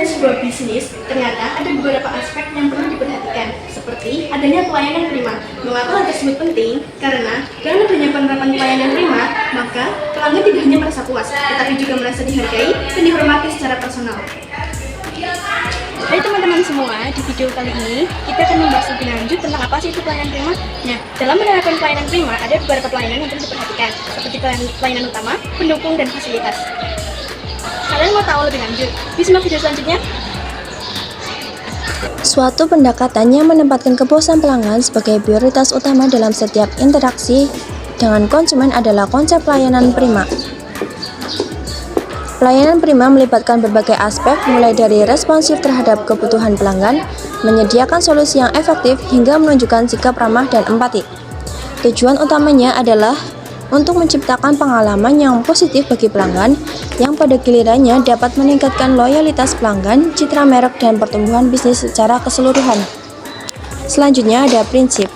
memulai sebuah bisnis, ternyata ada beberapa aspek yang perlu diperhatikan, seperti adanya pelayanan prima. Mengapa hal tersebut penting? Karena dengan adanya penerapan pelayanan prima, maka pelanggan tidak hanya merasa puas, tetapi juga merasa dihargai dan dihormati secara personal. Hai teman-teman semua, di video kali ini kita akan membahas lebih lanjut tentang apa sih itu pelayanan prima. Nah, dalam menerapkan pelayanan prima ada beberapa pelayanan yang perlu diperhatikan, seperti pelayanan utama, pendukung, dan fasilitas. Kalian mau tahu lebih lanjut? Simak video selanjutnya. Suatu pendekatan yang menempatkan kepuasan pelanggan sebagai prioritas utama dalam setiap interaksi dengan konsumen adalah konsep pelayanan prima. Pelayanan prima melibatkan berbagai aspek, mulai dari responsif terhadap kebutuhan pelanggan, menyediakan solusi yang efektif, hingga menunjukkan sikap ramah dan empati. Tujuan utamanya adalah untuk menciptakan pengalaman yang positif bagi pelanggan, yang pada gilirannya dapat meningkatkan loyalitas pelanggan, citra merek, dan pertumbuhan bisnis secara keseluruhan. Selanjutnya ada prinsip,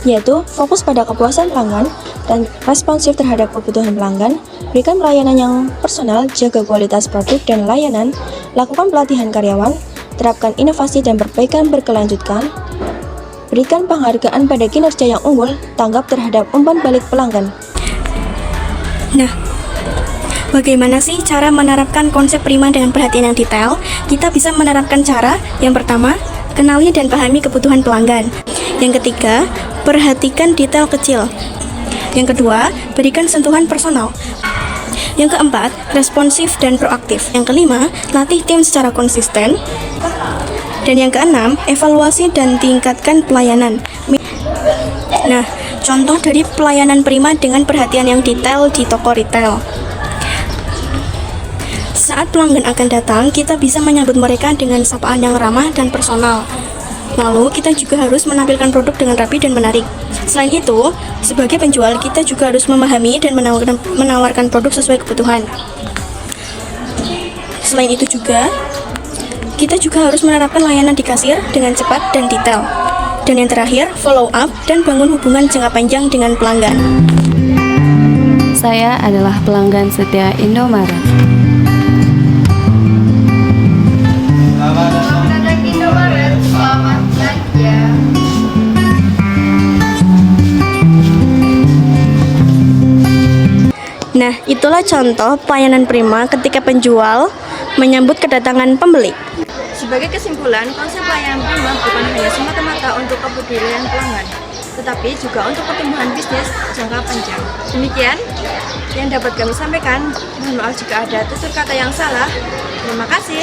yaitu fokus pada kepuasan pelanggan dan responsif terhadap kebutuhan pelanggan, berikan pelayanan yang personal, jaga kualitas produk dan layanan, lakukan pelatihan karyawan, terapkan inovasi dan perbaikan berkelanjutan, berikan penghargaan pada kinerja yang unggul, tanggap terhadap umpan balik pelanggan. Nah, bagaimana sih cara menerapkan konsep prima dengan perhatian yang detail? Kita bisa menerapkan cara yang pertama, kenali dan pahami kebutuhan pelanggan. Yang ketiga, perhatikan detail kecil. Yang kedua, berikan sentuhan personal. Yang keempat, responsif dan proaktif. Yang kelima, latih tim secara konsisten. Dan yang keenam, evaluasi dan tingkatkan pelayanan. Nah, contoh dari pelayanan prima dengan perhatian yang detail di toko retail. Saat pelanggan akan datang, kita bisa menyambut mereka dengan sapaan yang ramah dan personal. Lalu, kita juga harus menampilkan produk dengan rapi dan menarik. Selain itu, sebagai penjual, kita juga harus memahami dan menawarkan produk sesuai kebutuhan. Selain itu juga, kita juga harus menerapkan layanan di kasir dengan cepat dan detail. Dan yang terakhir, follow up dan bangun hubungan jangka panjang dengan pelanggan. Saya adalah pelanggan setia Indomaret. Selamat belanja. Nah, itulah contoh pelayanan prima ketika penjual menyambut kedatangan pembeli. Sebagai kesimpulan, konsep pelayanan prima bukan hanya semata-mata untuk kepedulian pelanggan, tetapi juga untuk pertumbuhan bisnis jangka panjang. Demikian yang dapat kami sampaikan. Mohon maaf jika ada tutur kata yang salah. Terima kasih.